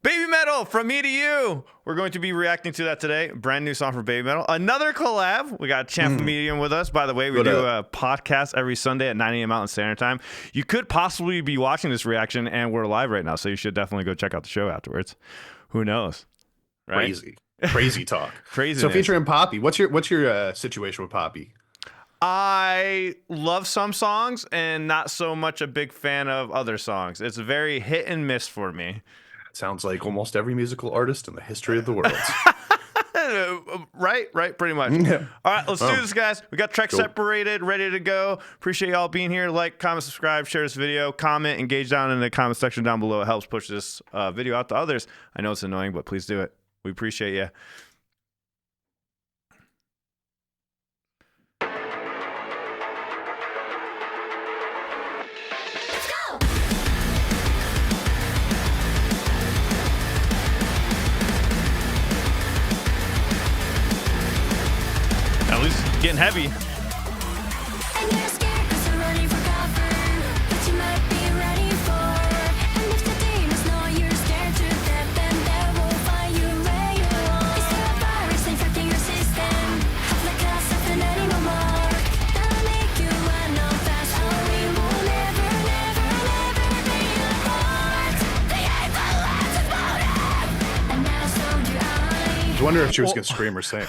Baby Metal, from me to you. We're going to be reacting to that today. Brand new song from Baby Metal. Another collab. We got Champ Medium with us. By the way, we do a podcast every Sunday at 9 a.m. Mountain Standard Time. You could possibly be watching this reaction, and we're live right now, so you should definitely go check out the show afterwards. Who knows? Right? Crazy talk. Crazy. So featuring Poppy. What's your situation with Poppy? I love some songs and not so much a big fan of other songs. It's very hit and miss for me. Sounds like almost every musical artist in the history of the world. Right, pretty much. Yeah. All right, let's do this, guys. We got tracks separated, ready to go. Appreciate y'all being here. Like, comment, subscribe, share this video, comment, engage down in the comment section down below. It helps push this video out to others. I know it's annoying, but please do it. We appreciate you. At least getting heavy. And you're scared 'cause you're running for cover, but you might be ready for. And if the demons know you're scared to death, then they will find you where you are. Is there a virus infecting your system? Have the cast of an animal mark that'll make you run on fast. Oh, we will never, never, never be apart. The evil last is motive, and now so do I. I wonder if she was going to scream or sing.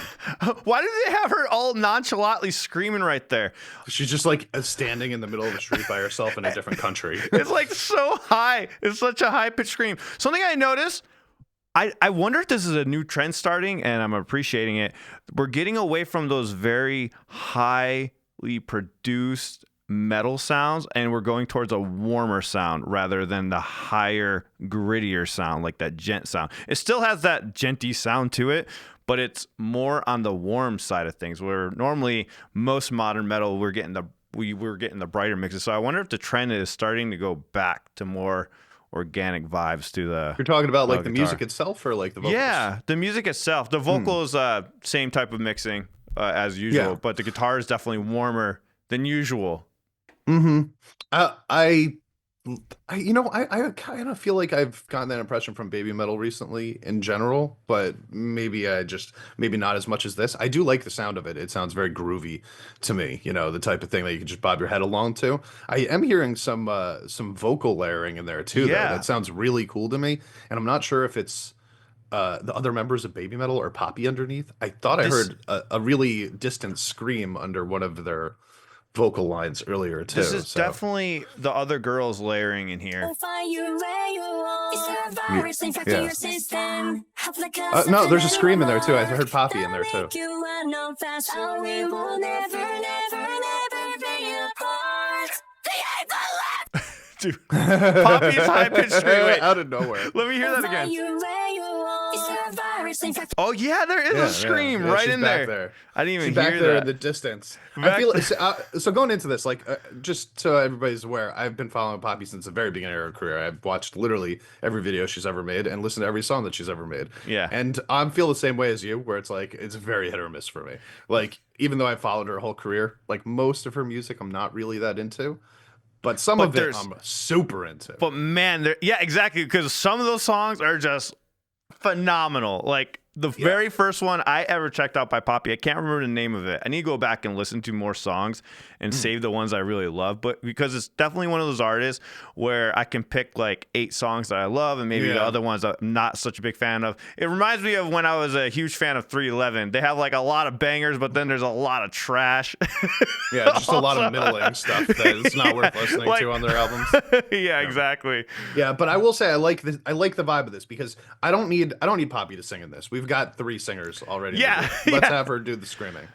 Why did they have her all nonchalantly screaming right there? She's just like standing in the middle of the street by herself in a different country. It's like so high. It's such a high-pitched scream. Something I noticed, I wonder if this is a new trend starting, and I'm appreciating it. We're getting away from those very highly produced metal sounds, and we're going towards a warmer sound rather than the higher, grittier sound, like that gent sound. It still has that genty sound to it, but it's more on the warm side of things, where normally most modern metal we're getting the brighter mixes. So I wonder if the trend is starting to go back to more organic vibes to the. You're talking about like the guitar. music itself, or like the vocals? Yeah, the music itself. The vocals, same type of mixing as usual, but the guitar is definitely warmer than usual. I kind of feel like I've gotten that impression from Baby Metal recently in general, but maybe not as much as this. I do like the sound of it. It sounds very groovy to me, you know, the type of thing that you can just bob your head along to. I am hearing some vocal layering in there too, though. That sounds really cool to me, and I'm not sure if it's the other members of Baby Metal or Poppy underneath. I thought I heard a really distant scream under one of their vocal lines earlier too. This is definitely the other girls layering in here. No, there's a scream in there too. I heard Poppy in there too. Dude, Poppy's high-pitched scream out of nowhere. Let me hear that again. Oh yeah, there is a scream right in there. I didn't even she's hear back there that. in the distance. I feel so going into this, like just so everybody's aware, I've been following Poppy since the very beginning of her career. I've watched literally every video she's ever made and listened to every song that she's ever made. Yeah, and I feel the same way as you, where it's like it's very hit or miss for me. Like even though I followed her whole career, like most of her music, I'm not really that into. But some of it I'm super into. But man, yeah, exactly, because some of those songs are just phenomenal. Like the very first one I ever checked out by Poppy, I can't remember the name of it. I need to go back and listen to more songs and save the ones I really love. But because it's definitely one of those artists where I can pick like 8 songs that I love and maybe the other ones I'm not such a big fan of. It reminds me of when I was a huge fan of 311. They have like a lot of bangers, but then there's a lot of trash. Yeah, just a lot of middling stuff that it's not worth listening to on their albums. Yeah, exactly. Yeah, but I will say I like the vibe of this, because I don't need Poppy to sing in this. We've got 3 singers already. Yeah, let's have her do the screaming.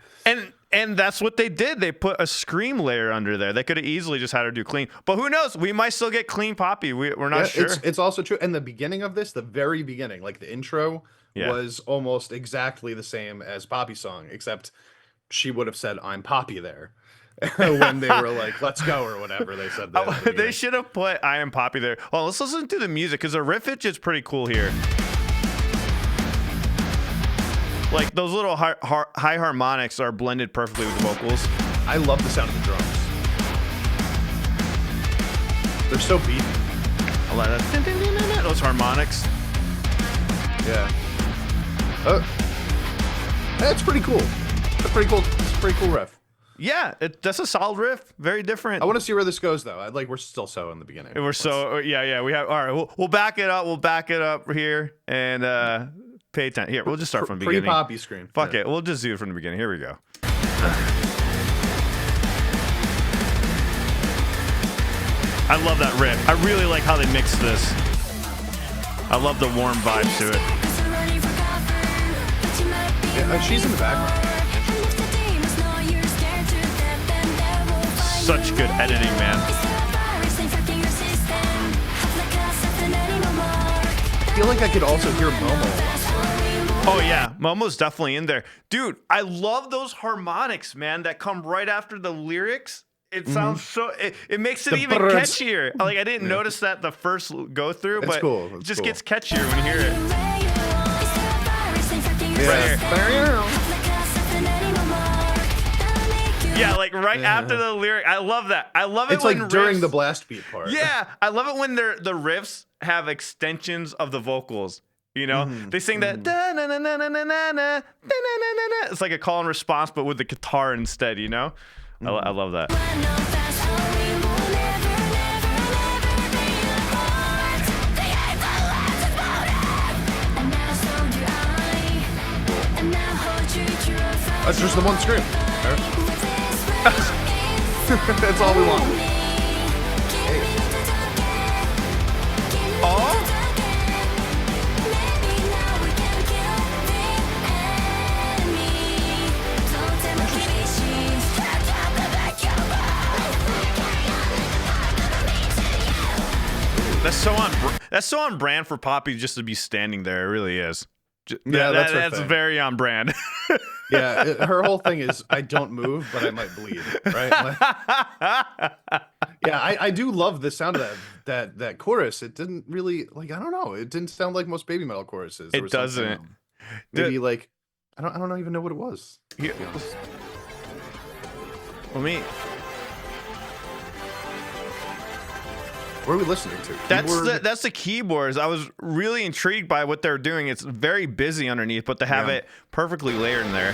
And that's what they did. They put a scream layer under there. They could have easily just had her do clean. But who knows? We might still get clean Poppy. We're not sure. It's also true. And the beginning of this, the very beginning, like the intro, was almost exactly the same as Poppy's song, except she would have said, "I'm Poppy" there. When they were like, "Let's go," or whatever they said. They should have put "I Am Poppy" there. Well, let's listen to the music, because the riffage is pretty cool here. Like those little high harmonics are blended perfectly with the vocals. I love the sound of the drums. They're so beefy. I love that. Those harmonics. Yeah. That's pretty cool. That's pretty cool. It's a pretty cool riff. Yeah, that's a solid riff. Very different. I want to see where this goes, though. We're still so in the beginning. We're so yeah. We have all right. We'll back it up. We'll back it up here and pay attention. Here, we'll just start from the beginning. Pre-poppy scream. Fuck it. We'll just do it from the beginning. Here we go. I love that riff. I really like how they mix this. I love the warm vibes to it. Yeah, she's in the background. Such good editing, man. I feel like I could also hear Momo. Oh yeah, Momo's definitely in there. Dude, I love those harmonics, man, that come right after the lyrics. It sounds so it makes it The even birds. catchier. Like I didn't notice that the first go through, It's but cool. it It's just cool. gets catchier when you hear it. Yeah. Yeah, like right after the lyric. I love that. I love it It's when like during riffs- the blast beat part. Yeah, I love it when the riffs have extensions of the vocals. You know, they sing that da na na na na na na na na na. It's like a call and response, but with the guitar instead. You know, I love that. That's just the one scream. That's all we want. Oh, that's so on brand for Poppy just to be standing there. It really is. Yeah, that's her that's thing. very on brand. Yeah, her whole thing is I don't move, but I might bleed. Right? Yeah, I do love the sound of that chorus. It didn't really I don't know. It didn't sound like most baby metal choruses. There It was something, doesn't. Maybe like I don't even know what it was. Here, to be honest. let me. What are we listening to? Keyboard? That's the keyboards. I was really intrigued by what they're doing. It's very busy underneath, but to have it perfectly layered in there.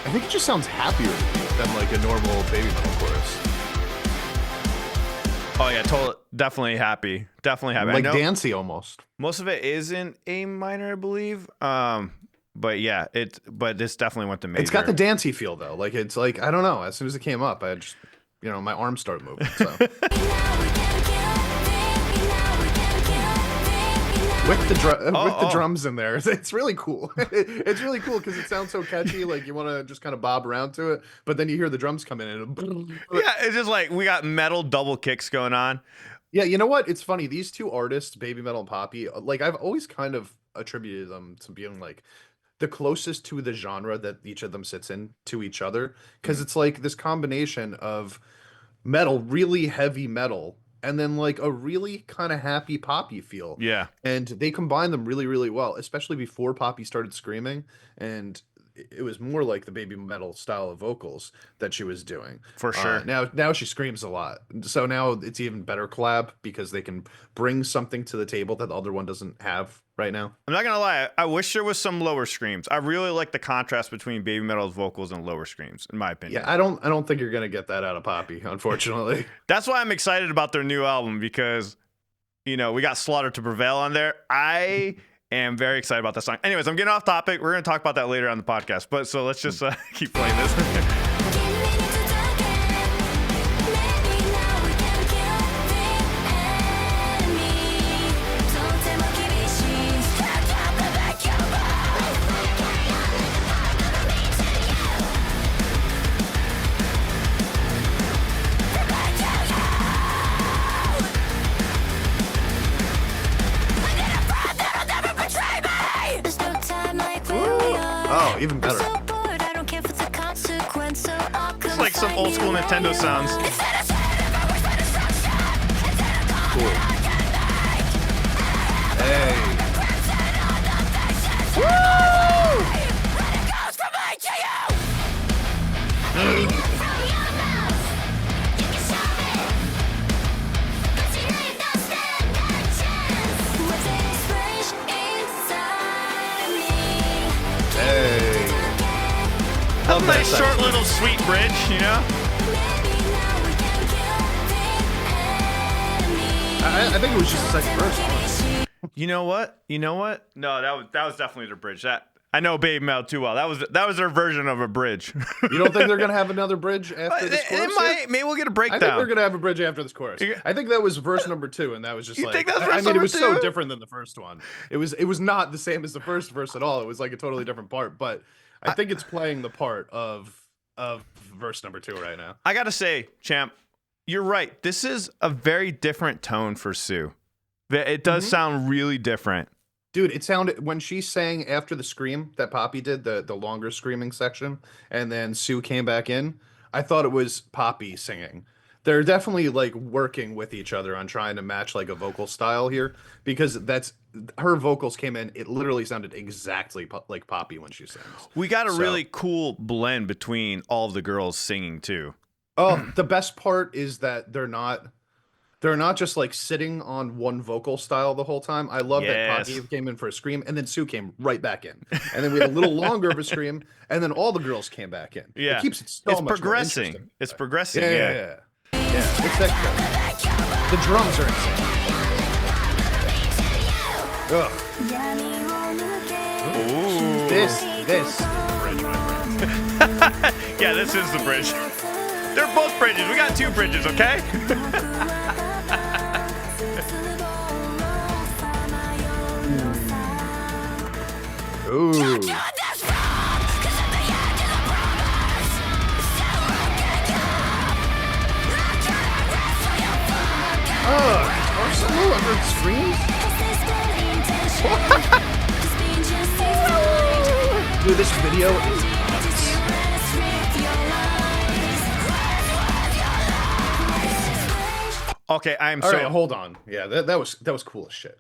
I think it just sounds happier than like a normal baby metal chorus. Oh yeah, definitely happy. Definitely happy. Like I know dancey almost. most of it is in A minor, I believe. But yeah, but this definitely went to major. It's got the dancey feel though. Like it's like I don't know. As soon as it came up, I just my arms start moving. So. With the drums in there, it's really cool. It's really cool because it sounds so catchy. Like you want to just kind of bob around to it, but then you hear the drums come in and Yeah, it's just like we got metal double kicks going on. yeah. You know what? It's funny. These two artists, Baby Metal and Poppy, like I've always kind of attributed them to being like the closest to the genre that each of them sits in to each other because it's like this combination of metal, really heavy metal. And then like a really kind of happy Poppy feel. Yeah. And they combined them really, really well, especially before Poppy started screaming. And it was more like the baby metal style of vocals that she was doing. For sure. Now she screams a lot. So now it's even better collab because they can bring something to the table that the other one doesn't have right now. I'm not gonna lie. I wish there was some lower screams. I really like the contrast between Baby Metal's vocals and lower screams, in my opinion. Yeah, I don't think you're gonna get that out of Poppy, unfortunately. That's why I'm excited about their new album because, we got Slaughter to Prevail on there. I am very excited about that song. Anyways, I'm getting off topic. We're gonna talk about that later on the podcast. But so let's just keep playing this. Oh, even better. It's like some old school Nintendo sounds. Cool. Hey. nice short little sweet bridge, you know? I think it was just the second verse. You know what? No, that was definitely the bridge. That I know Baby Metal too well. That was their version of a bridge. You don't think they're gonna have another bridge after this chorus? It might. Maybe we'll get a I breakdown. think they're gonna have a bridge after this chorus. I think that was verse number 2, and that was just You like. think that's I verse mean, number it was so two? different than the first one. It was not the same as the first verse at all. It was like a totally different part. But I think it's playing the part of verse number 2 right now. I gotta say, champ, you're right. This is a very different tone for Sue. It does sound really different. Dude, it sounded when she sang after the scream that Poppy did, the longer screaming section, and then Sue came back in. I thought it was Poppy singing. They're definitely like working with each other on trying to match like a vocal style here because that's her vocals came in. It literally sounded exactly like Poppy when she sings. We got a really cool blend between all of the girls singing too. Oh, the best part is that they're not just like sitting on one vocal style the whole time. I love that Poppy came in for a scream and then Sue came right back in. And then we had a little longer of a scream and then all the girls came back in. Yeah. It keeps it so It's much more progressing. interesting. It's progressing. Yeah. It's that good. The drums are insane. Ugh. Ooh. This bridge, my friend. Yeah, this is the bridge. They're both bridges. We got 2 bridges, okay? Ooh. Guitar solo under the screams? Dude, this video is nuts. Okay, I'm All so right, hold on. Yeah, that was cool as shit.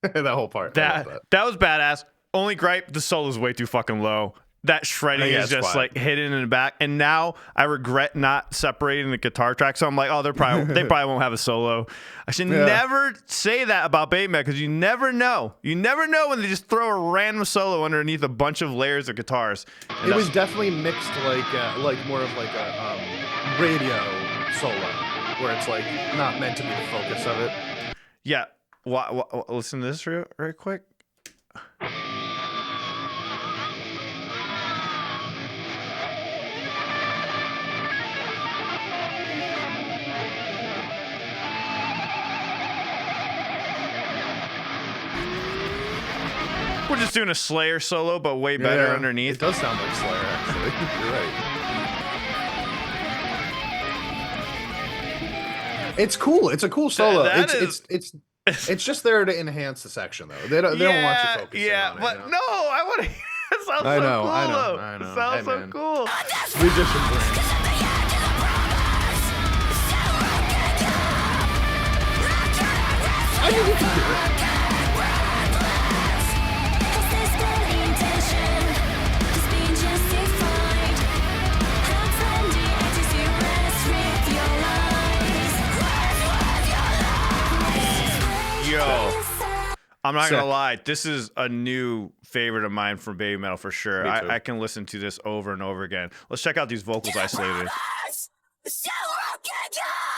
That whole part. I love that was badass. Only gripe, the solo's way too fucking low. That shredding Yeah, is it's just quiet. like hidden in the back. And now I regret not separating the guitar track. So I'm like, oh, they probably won't have a solo. I should never say that about Baby Metal because you never know. You never know when they just throw a random solo underneath a bunch of layers of guitars. And It was definitely mixed like more of like a radio solo where it's like not meant to be the focus of it. yeah. Listen to this real quick. We're just doing a Slayer solo, but way better Yeah, underneath. It does sound like Slayer, actually. You're right. It's cool. It's a cool solo. It's just there to enhance the section, though. They don't want you focusing on it. But you know? no, I want to. It sounds I so know, cool. I know, though. I know. It sounds Hey, so man. cool. Musician brain. I mean, you can do it. Yo, I'm not gonna Sick. lie. This is a new favorite of mine from Baby Metal for sure. Me too. I can listen to this over and over again. Let's check out these vocals isolated. The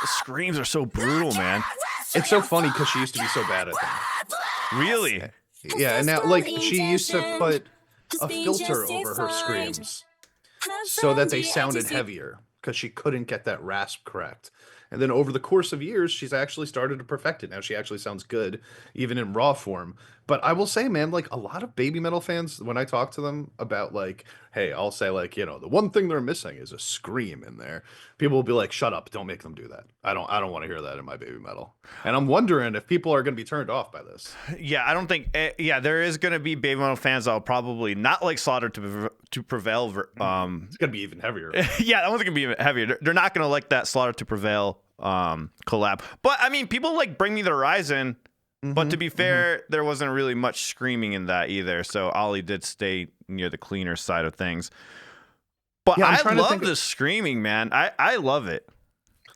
screams are so brutal, man. It's so funny because she used to be so bad at them. Really? Yeah, and now like she used to put a filter over her screams so that they sounded heavier because she couldn't get that rasp correct. And then over the course of years, she's actually started to perfect it. Now she actually sounds good, even in raw form. But I will say, man, like a lot of Baby Metal fans, when I talk to them about like, hey, I'll say like, you know, the one thing they're missing is a scream in there. People will be like, shut up, don't make them do that. I don't want to hear that in my Baby Metal. And I'm wondering if people are going to be turned off by this. Yeah, I don't think. Yeah, there is gonna be Baby Metal fans that'll probably not like Slaughter to Prevail. It's going to be even heavier. Yeah, that one's gonna be even heavier. They're not gonna like that Slaughter to Prevail collab. But I mean, people like Bring Me the Horizon. But to be fair, there wasn't really much screaming in that either. So Ollie did stay near the cleaner side of things. But Yeah, I'm I trying to love think the screaming, man. I love it.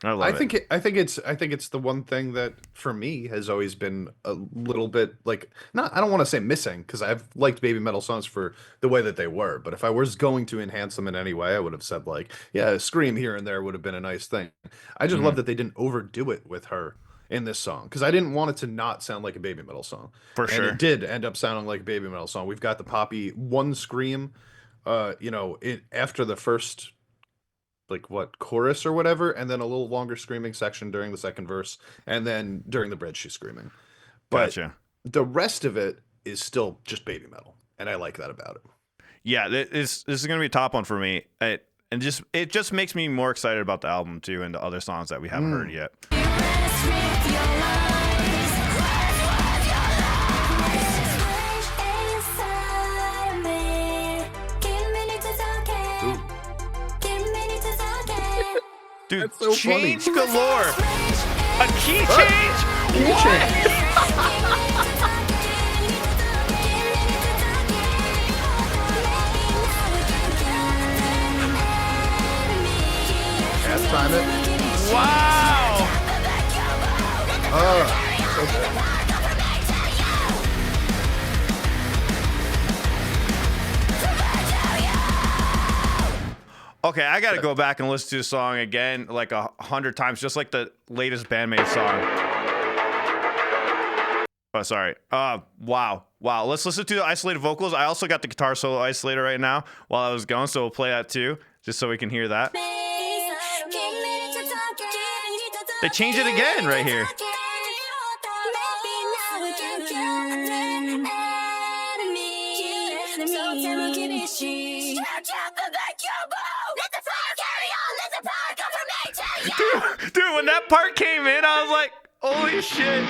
I love I it. think it's the one thing that for me has always been a little bit like not I don't want to say missing because I've liked Baby Metal songs for the way that they were, but if I was going to enhance them in any way, I would have said like, yeah, a scream here and there would have been a nice thing. I just Mhm. love that they didn't overdo it with her in this song because I didn't want it to not sound like a Baby Metal song, For and sure. it did end up sounding like a Baby Metal song. We've got the poppy one scream, it after the first like what chorus or whatever, and then a little longer screaming section during the second verse, and then during the bridge she's screaming. But Gotcha. the rest of it is still just Baby Metal, and I like that about it. Yeah, this is gonna be a top one for me. It just makes me more excited about the album too and the other songs that we haven't heard yet. Rest with your lies. Inside me. Give me to talk it. Give me to talk it. Dude, That's so funny. change galore. A key change? Halftime it. Wow. Oh, so good. Okay, I gotta go back and listen to the song again like 100 times, just like the latest bandmate song. Oh, sorry. Wow. Let's listen to the isolated vocals. I also got the guitar solo isolated right now while I was going, so we'll play that too, just so we can hear that. They change it again right here. Dude, when that part came in, I was like, holy shit.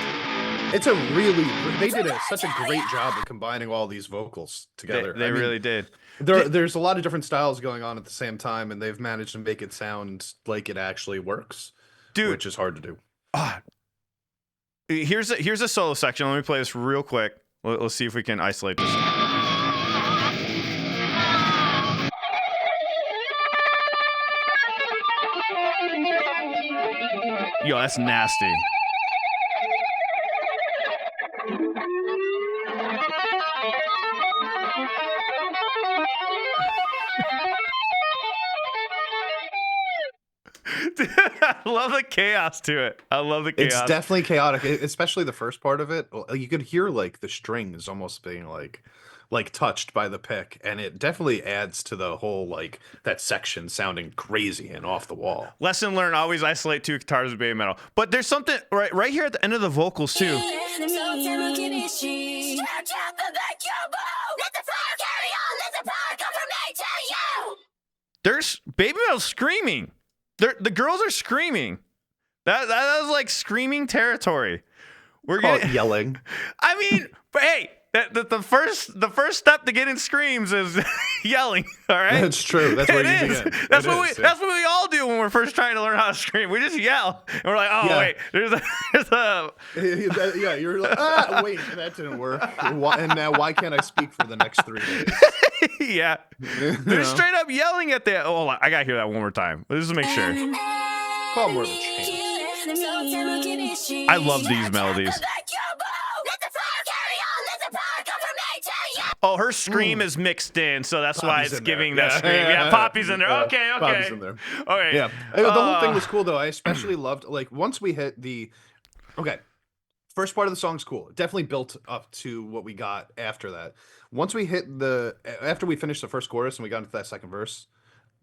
It's they did such a great job of combining all these vocals together. They I mean, really did. there's a lot of different styles going on at the same time, and they've managed to make it sound like it actually works, Dude. which is hard to do. Ah. Here's a solo section. Let me play this real quick. Let's see if we can isolate this. Yo, that's nasty. Dude, I love the chaos to it. I love the chaos. It's definitely chaotic, especially the first part of it. You could hear like the strings almost being like touched by the pick, and it definitely adds to the whole like that section sounding crazy and off the wall. Lesson learned: always isolate two guitars with baby metal. But there's something right here at the end of the vocals too. There's baby metal screaming. The girls are screaming. That was like screaming territory. We're getting Yelling. I mean, but hey, the first step to getting screams is yelling. All right, That's true. That's where you begin. That's what we all do when we're first trying to learn how to scream. We just yell, and we're like, oh Yeah. wait, there's a Yeah, you're like, wait, that didn't work. And now why can't I speak for the next 3 days? yeah. They're straight up yelling at the. Oh, I gotta hear that one more time. Just to make sure. Call more of a change. I love these melodies. Oh, her scream is mixed in, so that's why Poppy's it's in there. giving that Yeah. scream. Yeah, Poppy's in there. Yeah, Okay. Poppy's in there. Okay. Yeah. The whole thing was cool though. I especially loved like once we hit the first part of the song's cool. It definitely built up to what we got after that. Once we hit after we finished the first chorus and we got into that second verse,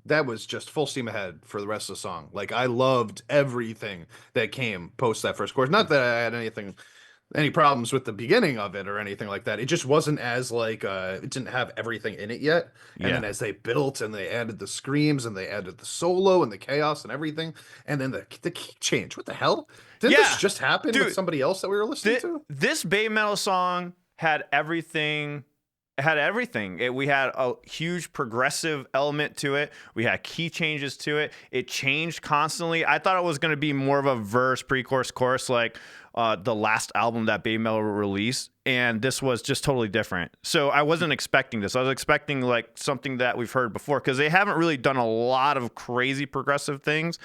that was just full steam ahead for the rest of the song. Like I loved everything that came post that first chorus. Not that I had any problems with the beginning of it or anything like that. It just wasn't as like it didn't have everything in it yet. And then as they built and they added the screams and they added the solo and the chaos and everything, and then the key change. What the hell? Didn't this just happen Dude, with somebody else that we were listening to? This baby metal song had everything. We had a huge progressive element to it. We had key changes to it. It changed constantly. I thought it was going to be more of a verse, pre-chorus, chorus, like the last album that Baby Metal released, and this was just totally different. So I wasn't expecting this. I was expecting like something that we've heard before because they haven't really done a lot of crazy progressive things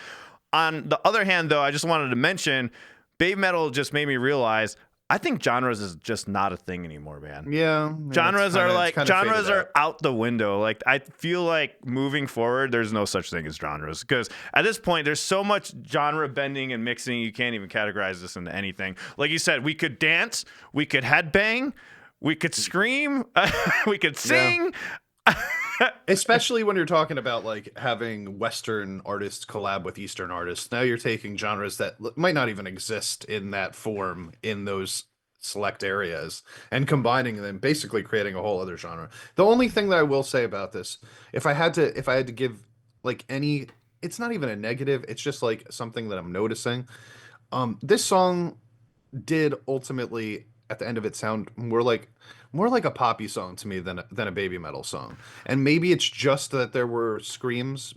On the other hand, though, I just wanted to mention, baby metal just made me realize I think genres is just not a thing anymore, man. Yeah, Genres are like genres faded are out the window. Like I feel like moving forward, there's no such thing as genres because at this point, there's so much genre bending and mixing. You can't even categorize this into anything. Like you said, we could dance, we could headbang, we could scream, we could sing. Especially when you're talking about like having Western artists collab with Eastern artists. Now you're taking genres that might not even exist in that form in those select areas and combining them, basically creating a whole other genre. The only thing that I will say about this, if I had to give like any, it's not even a negative, it's just like something that I'm noticing. This song did ultimately at the end of it sound more like a poppy song to me than a baby metal song. And maybe it's just that there were screams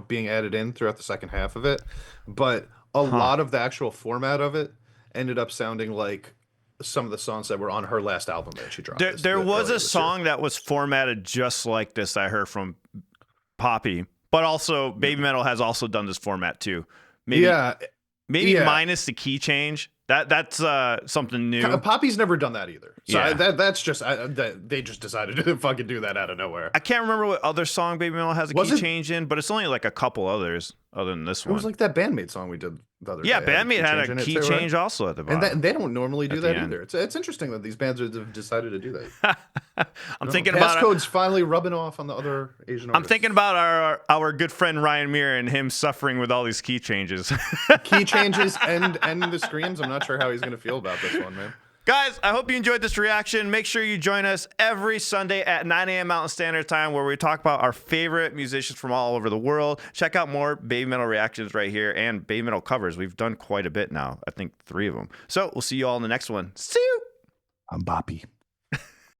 being added in throughout the second half of it, but a lot of the actual format of it ended up sounding like some of the songs that were on her last album that she dropped. There was earlier a this year. song that was formatted just like this I heard from Poppy, but also baby metal has also done this format too. Maybe minus the key change. That's something new. Poppy's never done that either. So Yeah. that's just they just decided to fucking do that out of nowhere. I can't remember what other song baby metal has a key change in, but it's only like a couple others other than this It one. was like that Bandmate song we did the other day. Bandmate had a key in it too, change right? also at the bottom. And they don't normally do At that the end. either. It's interesting that these bands have decided to do that. I'm thinking about Passcode's finally rubbing off on the other Asian artists. I'm thinking about our good friend Ryan Muir and him suffering with all these key changes. key changes and the screams. I'm not sure how he's gonna feel about this one, man. Guys, I hope you enjoyed this reaction. Make sure you join us every Sunday at 9 a.m. Mountain Standard Time where we talk about our favorite musicians from all over the world. Check out more baby metal reactions right here and baby metal covers. We've done quite a bit now. I think 3 of them. So we'll see you all in the next one. See you. I'm Boppy.